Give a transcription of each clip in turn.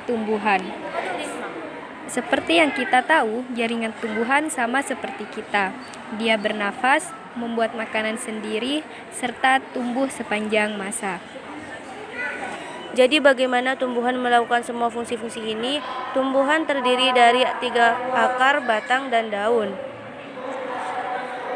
tumbuhan. Seperti yang kita tahu, jaringan tumbuhan sama seperti kita. Dia bernafas, membuat makanan sendiri, serta tumbuh sepanjang masa. Jadi bagaimana tumbuhan melakukan semua fungsi-fungsi ini? Tumbuhan terdiri dari 3 akar, batang, dan daun.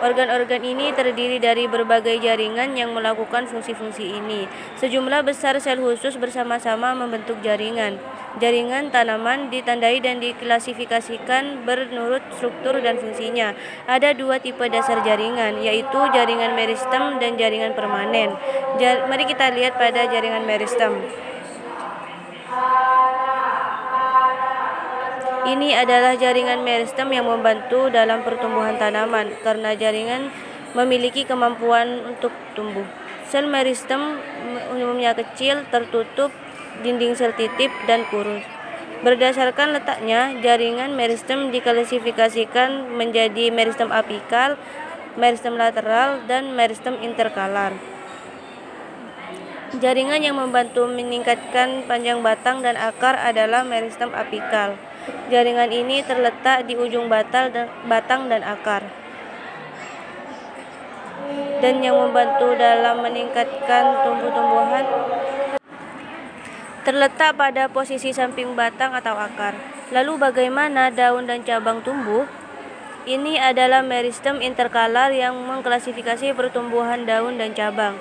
Organ-organ ini terdiri dari berbagai jaringan yang melakukan fungsi-fungsi ini. Sejumlah besar sel khusus bersama-sama membentuk jaringan. Jaringan tanaman ditandai dan diklasifikasikan menurut struktur dan fungsinya. Ada 2 tipe dasar jaringan, yaitu jaringan meristem dan jaringan permanen. Mari kita lihat pada jaringan meristem. Ini adalah jaringan meristem yang membantu dalam pertumbuhan tanaman karena jaringan memiliki kemampuan untuk tumbuh. Sel meristem umumnya kecil, tertutup dinding sel titip dan kurus. Berdasarkan letaknya, jaringan meristem diklasifikasikan menjadi meristem apikal, meristem lateral, dan meristem interkalar. Jaringan yang membantu meningkatkan panjang batang dan akar adalah meristem apikal. Jaringan ini terletak di ujung batang dan akar, dan yang membantu dalam meningkatkan tumbuh-tumbuhan terletak pada posisi samping batang atau akar. Lalu bagaimana daun dan cabang tumbuh? Ini adalah meristem interkalar yang mengklasifikasi pertumbuhan daun dan cabang.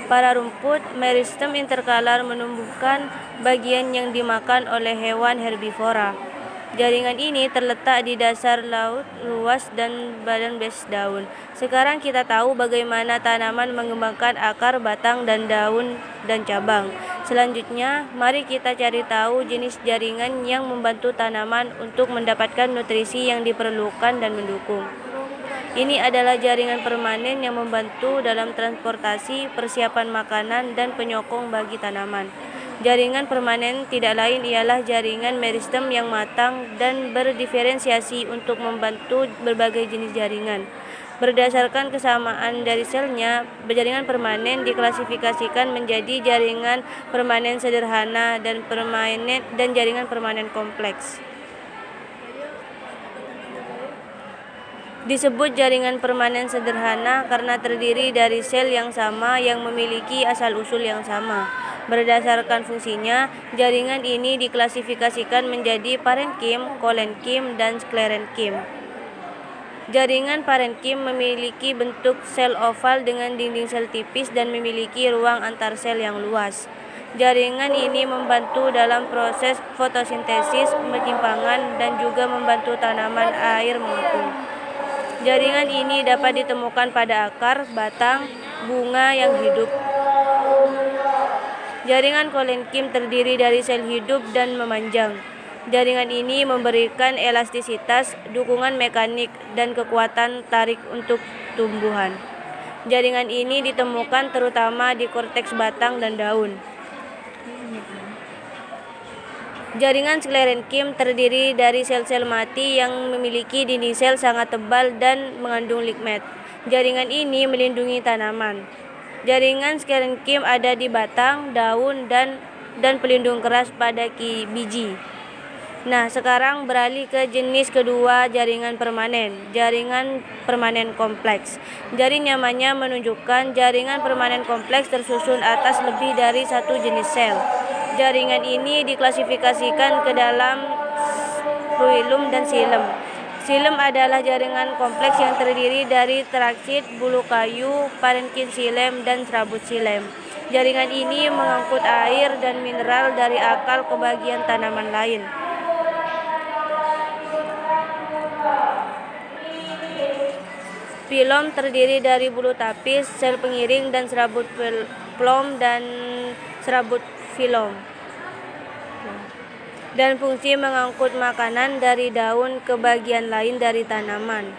Pada rumput, meristem interkalar menumbuhkan bagian yang dimakan oleh hewan herbivora. Jaringan ini terletak di dasar laut luas dan badan base daun. Sekarang kita tahu bagaimana tanaman mengembangkan akar, batang, dan daun dan cabang. Selanjutnya, mari kita cari tahu jenis jaringan yang membantu tanaman untuk mendapatkan nutrisi yang diperlukan dan mendukung. Ini adalah jaringan permanen yang membantu dalam transportasi, persiapan makanan, dan penyokong bagi tanaman. Jaringan permanen tidak lain ialah jaringan meristem yang matang dan berdiferensiasi untuk membantu berbagai jenis jaringan. Berdasarkan kesamaan dari selnya, jaringan permanen diklasifikasikan menjadi jaringan permanen sederhana dan jaringan permanen kompleks. Disebut jaringan permanen sederhana karena terdiri dari sel yang sama yang memiliki asal-usul yang sama. Berdasarkan fungsinya, jaringan ini diklasifikasikan menjadi parenkim, kolenkim, dan sklerenkim. Jaringan parenkim memiliki bentuk sel oval dengan dinding sel tipis dan memiliki ruang antar sel yang luas. Jaringan ini membantu dalam proses fotosintesis, penyimpangan, dan juga membantu tanaman air mengepul. Jaringan ini dapat ditemukan pada akar, batang, bunga yang hidup. Jaringan kolenkim terdiri dari sel hidup dan memanjang. Jaringan ini memberikan elastisitas, dukungan mekanik, dan kekuatan tarik untuk tumbuhan. Jaringan ini ditemukan terutama di korteks batang dan daun. Jaringan sklerenkim terdiri dari sel-sel mati yang memiliki dinding sel sangat tebal dan mengandung ligmat. Jaringan ini melindungi tanaman. Jaringan sklerenkim ada di batang, daun, dan pelindung keras pada biji. Nah, sekarang beralih ke jenis kedua jaringan permanen, jaringan permanen kompleks. Dari namanya menunjukkan jaringan permanen kompleks tersusun atas lebih dari satu jenis sel. Jaringan ini diklasifikasikan ke dalam phloem dan xilem. Xilem adalah jaringan kompleks yang terdiri dari traksit, bulu kayu, parenkim xilem, dan serabut xilem. Jaringan ini mengangkut air dan mineral dari akar ke bagian tanaman lain. Phloem terdiri dari bulu tapis, sel pengiring, dan serabut phloem dan serabut phloem, dan fungsi mengangkut makanan dari daun ke bagian lain dari tanaman.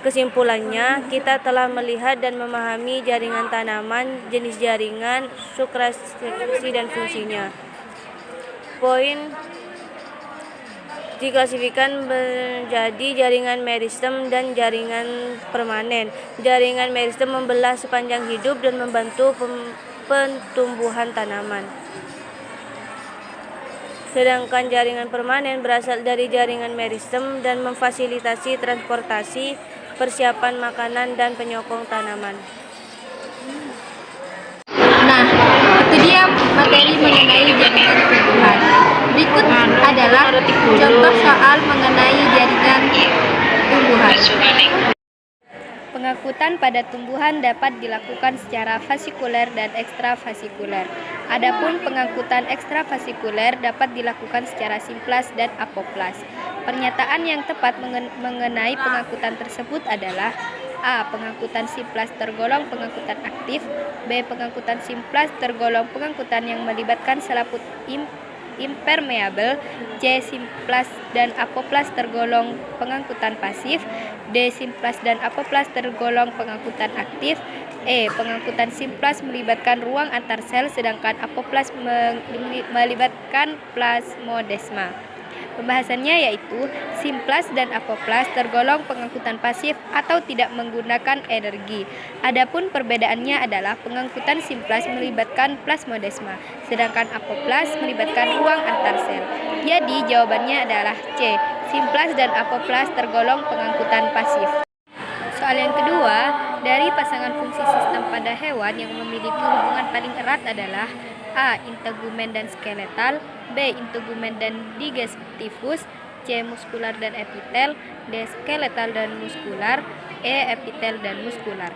Kesimpulannya, kita telah melihat dan memahami jaringan tanaman, jenis jaringan, struktur dan fungsinya. Poin diklasifikasikan menjadi jaringan meristem dan jaringan permanen. Jaringan meristem membelah sepanjang hidup dan membantu pertumbuhan tanaman. Sedangkan jaringan permanen berasal dari jaringan meristem dan memfasilitasi transportasi, persiapan makanan, dan penyokong tanaman. Nah, itu dia materi mengenai jaringan tumbuhan. Berikut adalah contoh soal mengenai jaringan tumbuhan. Pengangkutan pada tumbuhan dapat dilakukan secara fasikuler dan ekstravasikuler. Adapun pengangkutan ekstravasikuler dapat dilakukan secara simplas dan apoplas. Pernyataan yang tepat mengenai pengangkutan tersebut adalah A. Pengangkutan simplas tergolong pengangkutan aktif. B. Pengangkutan simplas tergolong pengangkutan yang melibatkan selaput impermeabel. C. Simplas dan apoplas tergolong pengangkutan pasif. D. Simplas dan apoplas tergolong pengangkutan aktif. E. Pengangkutan simplas melibatkan ruang antar sel, sedangkan apoplas melibatkan plasmodesma. Pembahasannya yaitu simplas dan apoplas tergolong pengangkutan pasif atau tidak menggunakan energi. Adapun perbedaannya adalah pengangkutan simplas melibatkan plasmodesma, sedangkan apoplas melibatkan ruang antar sel. Jadi jawabannya adalah C. Simplas dan apoplas tergolong pengangkutan pasif. Soal yang kedua, dari pasangan fungsi sistem pada hewan yang memiliki hubungan paling erat adalah A. Integumen dan skeletal. B. Integumen dan digestivus. C. Muskular dan epitel. D. Skeletal dan muskular. E. Epitel dan muskular.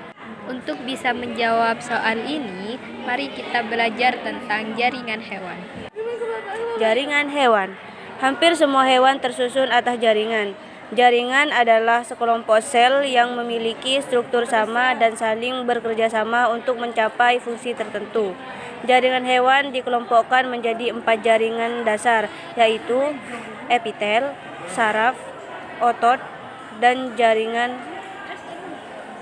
Untuk bisa menjawab soal ini, mari kita belajar tentang jaringan hewan. Jaringan hewan. Hampir semua hewan tersusun atas jaringan. Jaringan adalah sekelompok sel yang memiliki struktur sama dan saling bekerja sama untuk mencapai fungsi tertentu. Jaringan hewan dikelompokkan menjadi 4 jaringan dasar, yaitu epitel, saraf, otot, dan jaringan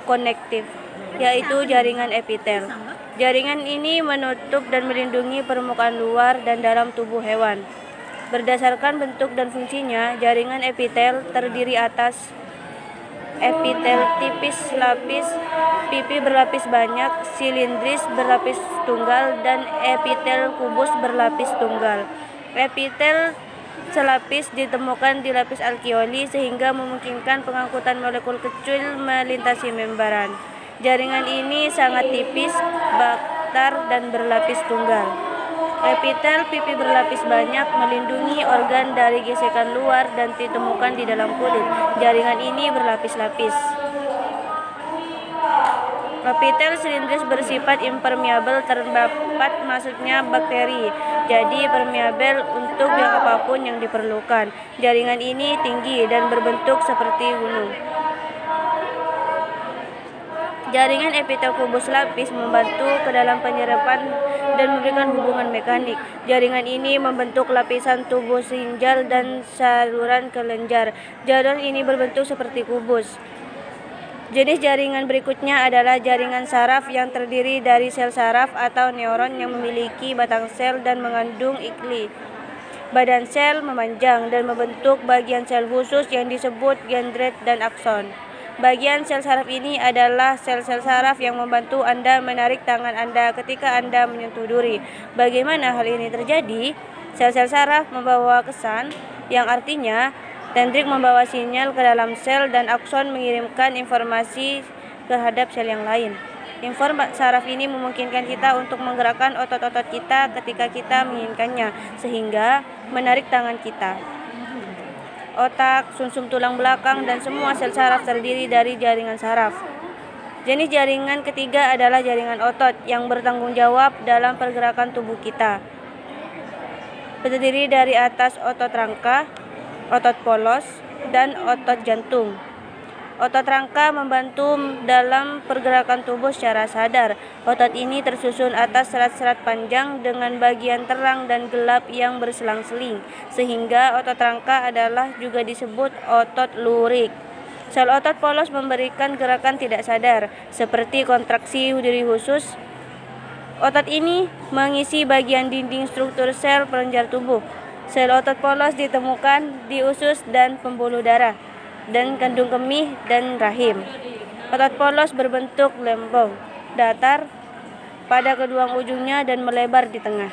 konektif, yaitu jaringan epitel. Jaringan ini menutup dan melindungi permukaan luar dan dalam tubuh hewan. Berdasarkan bentuk dan fungsinya, jaringan epitel terdiri atas epitel tipis lapis, pipi berlapis banyak, silindris berlapis tunggal, dan epitel kubus berlapis tunggal. Epitel selapis ditemukan di lapis alveoli sehingga memungkinkan pengangkutan molekul kecil melintasi membran. Jaringan ini sangat tipis, baktar, dan berlapis tunggal. Epitel pipi berlapis banyak melindungi organ dari gesekan luar dan ditemukan di dalam kulit. Jaringan ini berlapis-lapis. Epitel silindris bersifat impermeabel terdapat masuknya bakteri, jadi permeabel untuk yang apapun yang diperlukan. Jaringan ini tinggi dan berbentuk seperti gunung. Jaringan epitel kubus lapis membantu ke dalam penyerapan dan memberikan hubungan mekanik. Jaringan ini membentuk lapisan tubuh ginjal dan saluran kelenjar. Jaringan ini berbentuk seperti kubus. Jenis jaringan berikutnya adalah jaringan saraf yang terdiri dari sel saraf atau neuron yang memiliki batang sel dan mengandung ikli. Badan sel memanjang dan membentuk bagian sel khusus yang disebut dendrit dan akson. Bagian sel saraf ini adalah sel-sel saraf yang membantu Anda menarik tangan Anda ketika Anda menyentuh duri. Bagaimana hal ini terjadi? Sel-sel saraf membawa kesan, yang artinya dendrit membawa sinyal ke dalam sel dan akson mengirimkan informasi terhadap sel yang lain. Informasi saraf ini memungkinkan kita untuk menggerakkan otot-otot kita ketika kita menginginkannya, sehingga menarik tangan kita. Otak, sumsum tulang belakang, dan semua sel saraf terdiri dari jaringan saraf. Jenis jaringan ketiga adalah jaringan otot yang bertanggung jawab dalam pergerakan tubuh kita. Terdiri dari atas otot rangka, otot polos, dan otot jantung. Otot rangka membantu dalam pergerakan tubuh secara sadar. Otot ini tersusun atas serat-serat panjang dengan bagian terang dan gelap yang berselang-seling, sehingga otot rangka adalah juga disebut otot lurik. Sel otot polos memberikan gerakan tidak sadar, seperti kontraksi diri khusus. Otot ini mengisi bagian dinding struktur sel penunjang tubuh. Sel otot polos ditemukan di usus dan pembuluh darah, dan kandung kemih dan rahim. Otot polos berbentuk lembong, datar, pada kedua ujungnya dan melebar di tengah.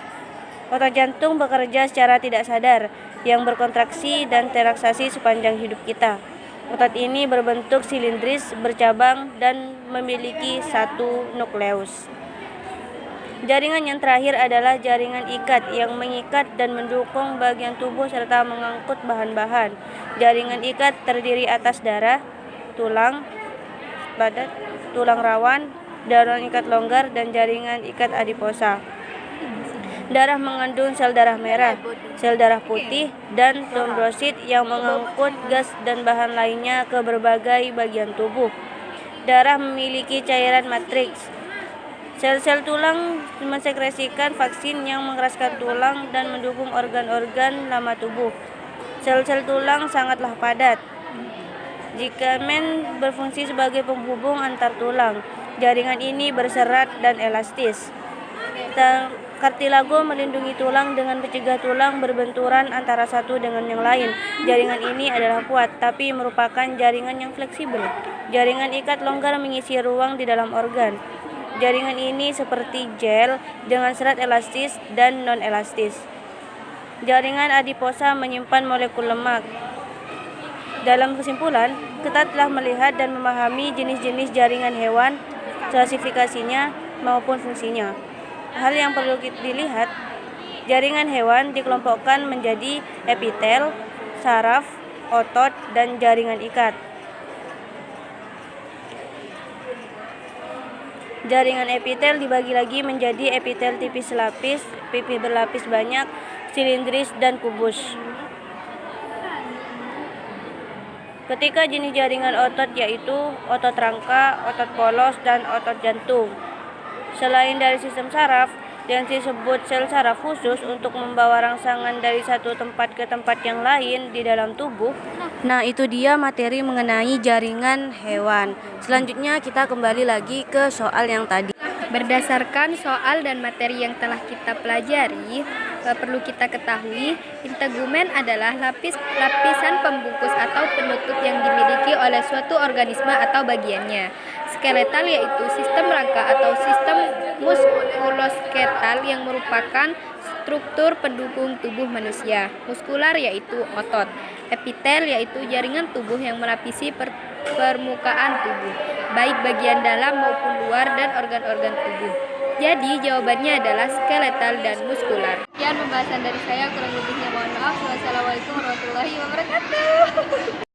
Otot jantung bekerja secara tidak sadar, yang berkontraksi dan relaksasi sepanjang hidup kita. Otot ini berbentuk silindris, bercabang, dan memiliki satu nukleus. Jaringan yang terakhir adalah jaringan ikat yang mengikat dan mendukung bagian tubuh serta mengangkut bahan-bahan. Jaringan ikat terdiri atas darah, tulang, padat, tulang rawan, jaringan ikat longgar, dan jaringan ikat adiposa. Darah mengandung sel darah merah, sel darah putih, dan trombosit yang mengangkut gas dan bahan lainnya ke berbagai bagian tubuh. Darah memiliki cairan matriks. Sel-sel tulang mensekresikan vaksin yang mengeraskan tulang dan mendukung organ-organ lama tubuh. Sel-sel tulang sangatlah padat. Ligamen berfungsi sebagai penghubung antar tulang. Jaringan ini berserat dan elastis. Kartilago melindungi tulang dengan mencegah tulang berbenturan antara satu dengan yang lain. Jaringan ini adalah kuat, tapi merupakan jaringan yang fleksibel. Jaringan ikat longgar mengisi ruang di dalam organ. Jaringan ini seperti gel dengan serat elastis dan non-elastis. Jaringan adiposa menyimpan molekul lemak. Dalam kesimpulan, kita telah melihat dan memahami jenis-jenis jaringan hewan, klasifikasinya maupun fungsinya. Hal yang perlu dilihat, jaringan hewan dikelompokkan menjadi epitel, saraf, otot, dan jaringan ikat. Jaringan epitel dibagi lagi menjadi epitel tipis lapis, pipi berlapis banyak, silindris, dan kubus. Ketiga jenis jaringan otot yaitu otot rangka, otot polos, dan otot jantung. Selain dari sistem saraf, yang disebut sel saraf khusus untuk membawa rangsangan dari satu tempat ke tempat yang lain di dalam tubuh. Nah, itu dia materi mengenai jaringan hewan. Selanjutnya kita kembali lagi ke soal yang tadi. Berdasarkan soal dan materi yang telah kita pelajari, perlu kita ketahui, integumen adalah lapisan pembungkus atau penutup yang dimiliki oleh suatu organisme atau bagiannya. Skeletal yaitu sistem rangka atau sistem muskuloskeletal yang merupakan struktur pendukung tubuh manusia. Muskular yaitu otot. Epitel yaitu jaringan tubuh yang melapisi permukaan tubuh, baik bagian dalam maupun luar dan organ-organ tubuh. Jadi jawabannya adalah skeletal dan muskular. Sekian pembahasan dari saya, kurang lebihnya mohon maaf. Wassalamualaikum warahmatullahi wabarakatuh.